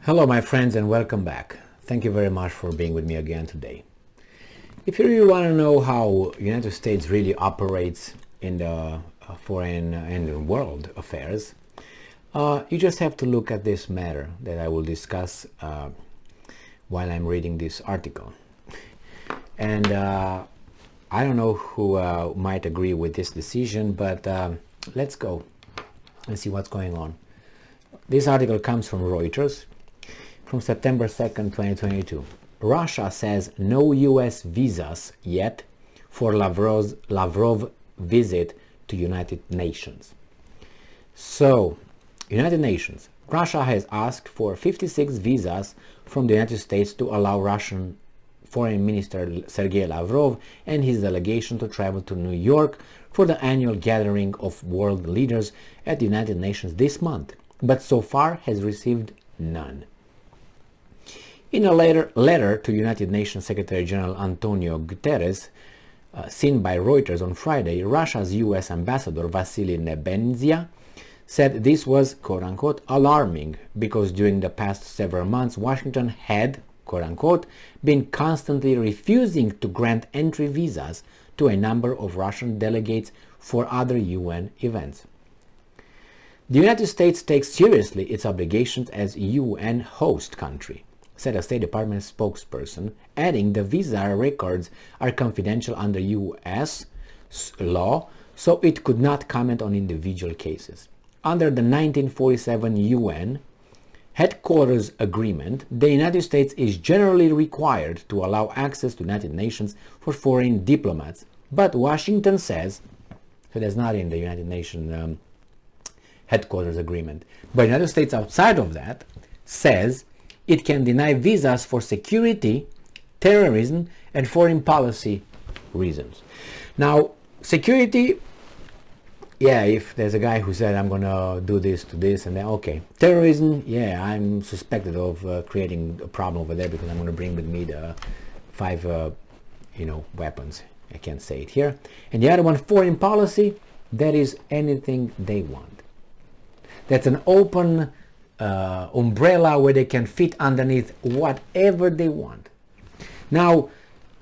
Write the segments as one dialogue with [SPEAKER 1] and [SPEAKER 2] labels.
[SPEAKER 1] Hello my friends and welcome back. Thank you very much for being with me again today. If you really want to know how United States really operates in the foreign and world affairs, you just have to look at this matter that I will discuss while I'm reading this article. And I don't know who might agree with this decision, but let's go and see what's going on. This article comes from Reuters from September 2nd, 2022. Russia says no US visas yet for Lavrov visit to United Nations. So, United Nations. Russia has asked for 56 visas from the United States to allow Russian Foreign Minister Sergei Lavrov and his delegation to travel to New York for the annual gathering of world leaders at the United Nations this month, but so far has received none. In a letter to United Nations Secretary General Antonio Guterres, seen by Reuters on Friday, Russia's US Ambassador Vasily Nebenzia said this was, quote-unquote, alarming because during the past several months Washington had, quote-unquote, been constantly refusing to grant entry visas to a number of Russian delegates for other UN events. The United States takes seriously its obligations as UN host country, said a State Department spokesperson, adding the visa records are confidential under US law, so it could not comment on individual cases. Under the 1947 UN Headquarters Agreement, the United States is generally required to allow access to United Nations for foreign diplomats, but Washington says, so that's not in the United Nations Headquarters Agreement, but the United States outside of that says it can deny visas for security, terrorism, and foreign policy reasons. Now, security, yeah, if there's a guy who said, I'm going to do this to this and then, okay. Terrorism, yeah, I'm suspected of creating a problem over there because I'm going to bring with me the 5, weapons. I can't say it here. And the other one, foreign policy, that is anything they want. That's an open umbrella where they can fit underneath whatever they want. Now,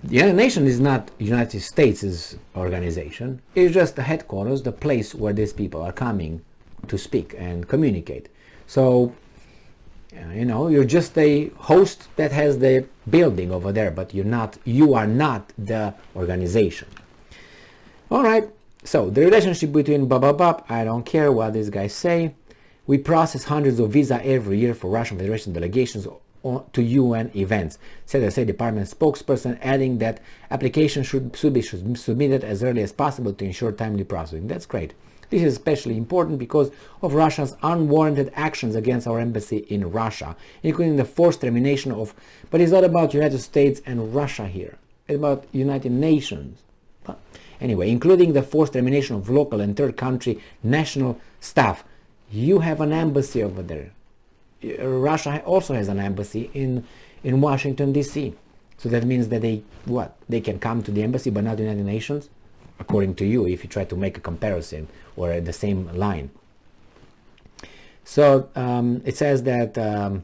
[SPEAKER 1] the United Nations is not United States' organization. It's just the headquarters, the place where these people are coming to speak and communicate. So, you're just a host that has the building over there, but you are not the organization. All right. So the relationship between I don't care what these guys say. We process hundreds of visas every year for Russian Federation delegations to UN events, said the State Department spokesperson, adding that applications should be submitted as early as possible to ensure timely processing. That's great. This is especially important because of Russia's unwarranted actions against our embassy in Russia, including the forced termination of... But it's not about United States and Russia here. It's about United Nations. But anyway, including the forced termination of local and third country national staff. You have an embassy over there. Russia also has an embassy in Washington, D.C. So that means that they can come to the embassy but not the United Nations, according to you, if you try to make a comparison or the same line. So it says that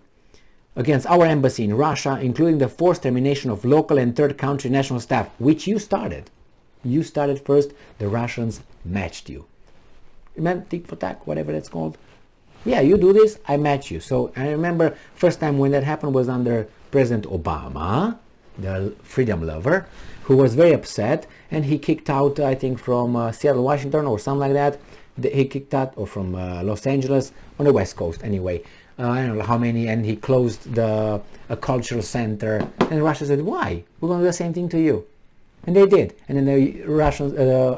[SPEAKER 1] against our embassy in Russia, including the forced termination of local and third country national staff, which you started. You started first, the Russians matched you. Remember, tick for tack, whatever that's called? Yeah, you do this, I match you. So I remember first time when that happened was under President Obama, the freedom lover, who was very upset, and he kicked out, I think, from Seattle, Washington, or something like that. He kicked out, or from Los Angeles, on the West Coast, anyway. I don't know how many, and he closed a cultural center. And Russia said, why? We're going to do the same thing to you. And they did. And then the Russians,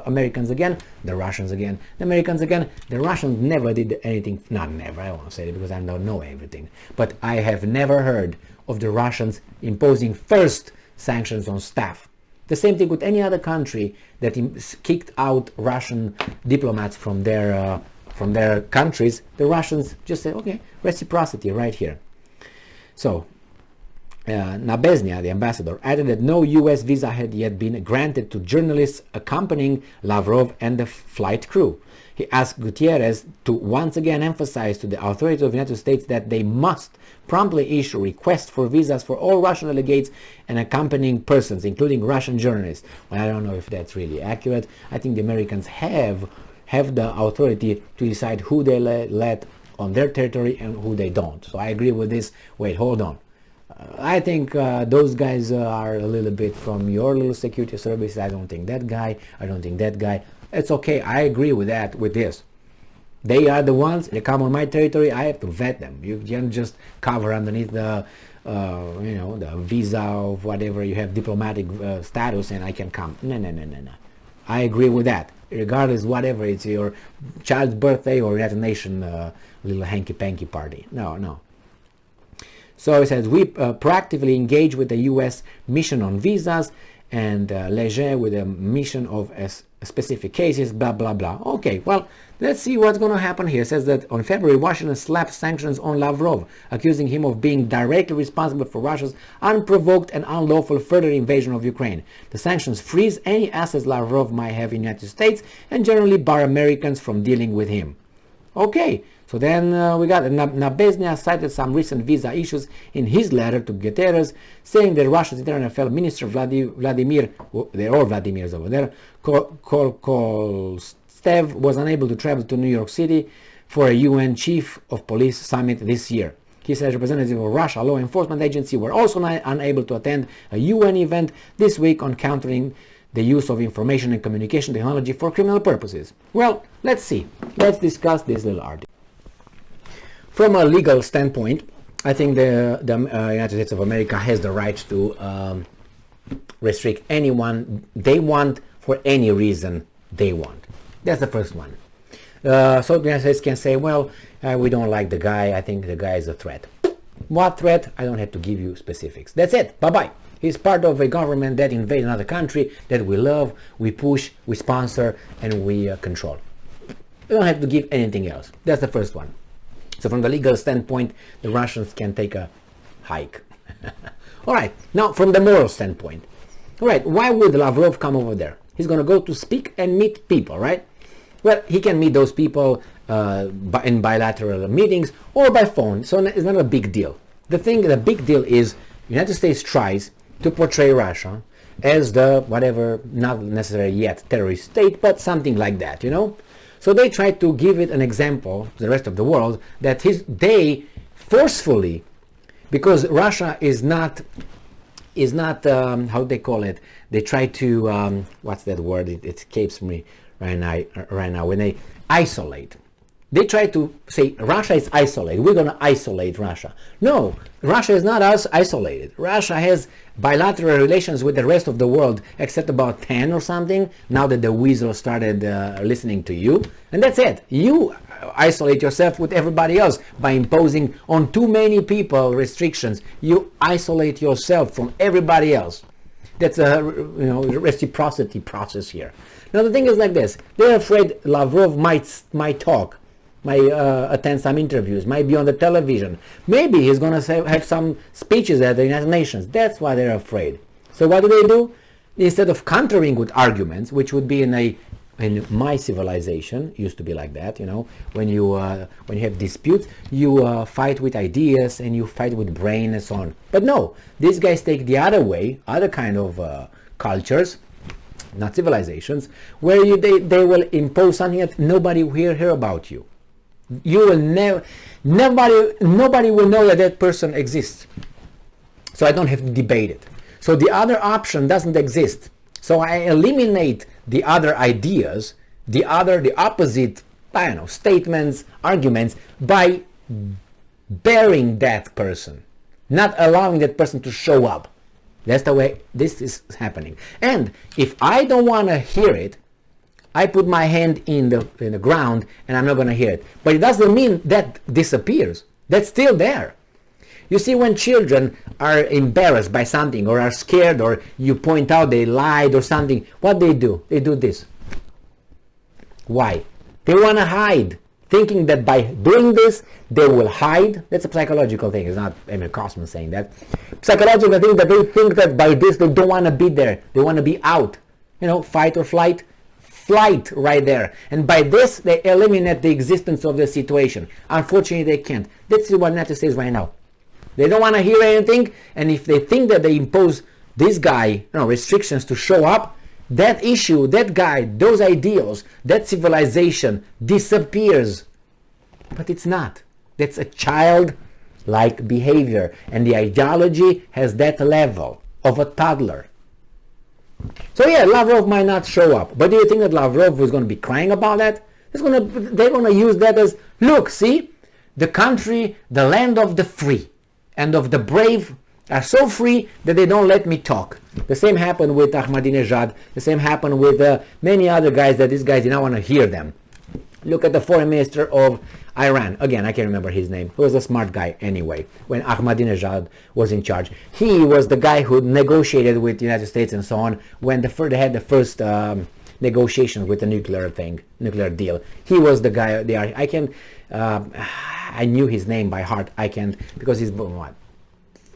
[SPEAKER 1] Americans again, the Russians again, the Americans again. The Russians never did anything, not never, I won't say it because I don't know everything. But I have never heard of the Russians imposing first sanctions on staff. The same thing with any other country that kicked out Russian diplomats from their countries. The Russians just said, okay, reciprocity right here. So, Nebenzia, the ambassador, added that no US visa had yet been granted to journalists accompanying Lavrov and the flight crew. He asked Gutierrez to once again emphasize to the authorities of the United States that they must promptly issue requests for visas for all Russian delegates and accompanying persons, including Russian journalists. Well, I don't know if that's really accurate. I think the Americans have the authority to decide who they let on their territory and who they don't. So I agree with this. Wait, hold on. I think those guys are a little bit from your little security services. I don't think that guy. I don't think that guy. It's okay. I agree with that, with this. They are the ones, they come on my territory, I have to vet them. You can't just cover underneath the, the visa of whatever, you have diplomatic status and I can come. No. I agree with that. Regardless, whatever, it's your child's birthday or United Nations little hanky-panky party. No. So it says, we proactively engage with the U.S. mission on visas and Leger with a mission of specific cases, blah, blah, blah. Okay, well, let's see what's going to happen here. It says that on February, Washington slapped sanctions on Lavrov, accusing him of being directly responsible for Russia's unprovoked and unlawful further invasion of Ukraine. The sanctions freeze any assets Lavrov might have in the United States and generally bar Americans from dealing with him. Okay, so then we got Nabezhny cited some recent visa issues in his letter to Gutierrez, saying that Russia's Internal Affairs Minister Vladimir, they're all Vladimirs over there, Stev was unable to travel to New York City for a UN Chief of Police summit this year. He says representatives of Russia law enforcement agency were also unable to attend a UN event this week on countering the use of information and communication technology for criminal purposes. Well, let's see. Let's discuss this little article. From a legal standpoint, I think the United States of America has the right to restrict anyone they want for any reason they want. That's the first one. So the United States can say, well, we don't like the guy. I think the guy is a threat. What threat? I don't have to give you specifics. That's it. Bye-bye. He's part of a government that invades another country that we love, we push, we sponsor, and we control. We don't have to give anything else. That's the first one. So from the legal standpoint, the Russians can take a hike. All right, now from the moral standpoint. All right, why would Lavrov come over there? He's going to go to speak and meet people, right? Well, he can meet those people in bilateral meetings or by phone, so it's not a big deal. The big deal is the United States tries to portray Russia as the, whatever, not necessarily yet terrorist state, but something like that, you know? So they try to give it an example to the rest of the world that they forcefully, because Russia is not how they call it, they try to, what's that word, it escapes me right now, when they isolate. They try to say Russia is isolated. We're going to isolate Russia. No, Russia is not isolated. Russia has bilateral relations with the rest of the world, except about 10 or something, now that the weasel started listening to you. And that's it. You isolate yourself with everybody else by imposing on too many people restrictions. You isolate yourself from everybody else. That's a reciprocity process here. Now the thing is like this. They're afraid Lavrov might talk. Might attend some interviews, might be on the television. Maybe he's going to have some speeches at the United Nations. That's why they're afraid. So what do? Instead of countering with arguments, which would be in my civilization, used to be like that, you know, when you have disputes, you fight with ideas and you fight with brain and so on. But no, these guys take the other way, other kind of cultures, not civilizations, where they will impose something that nobody will hear about you. You will nobody will know that person exists. So I don't have to debate it. So the other option doesn't exist. So I eliminate the other ideas, the opposite, statements, arguments by burying that person, not allowing that person to show up. That's the way this is happening. And if I don't want to hear it, I put my hand in the ground and I'm not going to hear it. But it doesn't mean that disappears. That's still there. You see, when children are embarrassed by something or are scared or you point out they lied or something, what they do? They do this. Why? They want to hide, thinking that by doing this, they will hide. That's a psychological thing. It's not Emil Kosman saying that. Psychological thing that they think that by this, they don't want to be there. They want to be out. Fight or flight. flight right there. And by this, they eliminate the existence of the situation. Unfortunately, they can't. This is what NATO says right now. They don't want to hear anything, and if they think that they impose this guy restrictions to show up, that issue, that guy, those ideals, that civilization disappears. But it's not. That's a child-like behavior, and the ideology has that level of a toddler. So yeah, Lavrov might not show up, but do you think that Lavrov was going to be crying about that? They're going to use that as, look, see, the country, the land of the free and of the brave are so free that they don't let me talk. The same happened with Ahmadinejad. The same happened with many other guys that these guys did not want to hear them. Look at the foreign minister of Iran. Again, I can't remember his name. He was a smart guy anyway, when Ahmadinejad was in charge. He was the guy who negotiated with the United States and so on when they had the first negotiations with the nuclear deal. He was the guy there. I knew his name by heart. I can't, because he's been, what,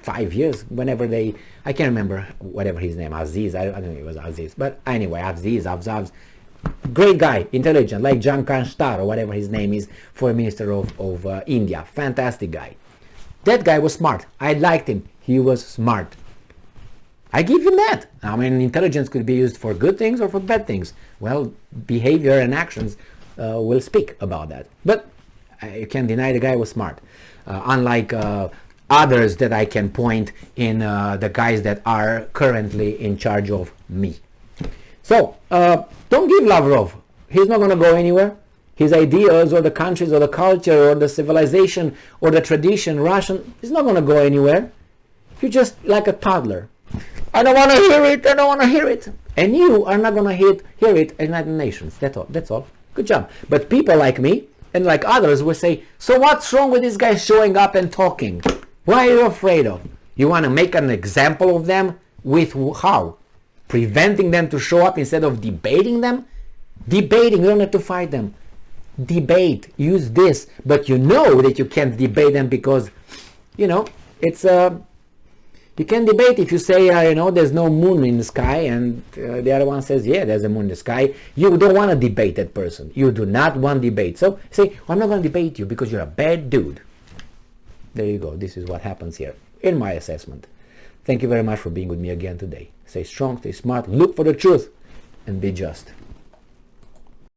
[SPEAKER 1] 5 years, whenever I can't remember whatever his name, Aziz, I don't know if it was Aziz, but anyway, Avzaz, great guy, intelligent, like Jankar Star or whatever his name is, foreign minister of India, fantastic guy. That guy was smart. I liked him. He was smart. I give him that. I mean, intelligence could be used for good things or for bad things. Well, behavior and actions will speak about that. But you can't deny the guy was smart. Unlike others that I can point in the guys that are currently in charge of me. So, don't give Lavrov. He's not going to go anywhere. His ideas or the countries or the culture or the civilization or the tradition, Russian, he's not going to go anywhere. You're just like a toddler. I don't want to hear it. I don't want to hear it. And you are not going to hear it in United Nations. That's all. That's all. Good job. But people like me and like others will say, so what's wrong with this guy showing up and talking? What are you afraid of? You want to make an example of them? With how? Preventing them to show up instead of debating them? Debating, you don't have to fight them. Debate, use this, but you know that you can't debate them because, it's you can debate if you say, there's no moon in the sky, and the other one says, yeah, there's a moon in the sky. You don't want to debate that person. You do not want debate. So say, well, I'm not going to debate you because you're a bad dude. There you go. This is what happens here in my assessment. Thank you very much for being with me again today. Stay strong, stay smart, look for the truth, and be just.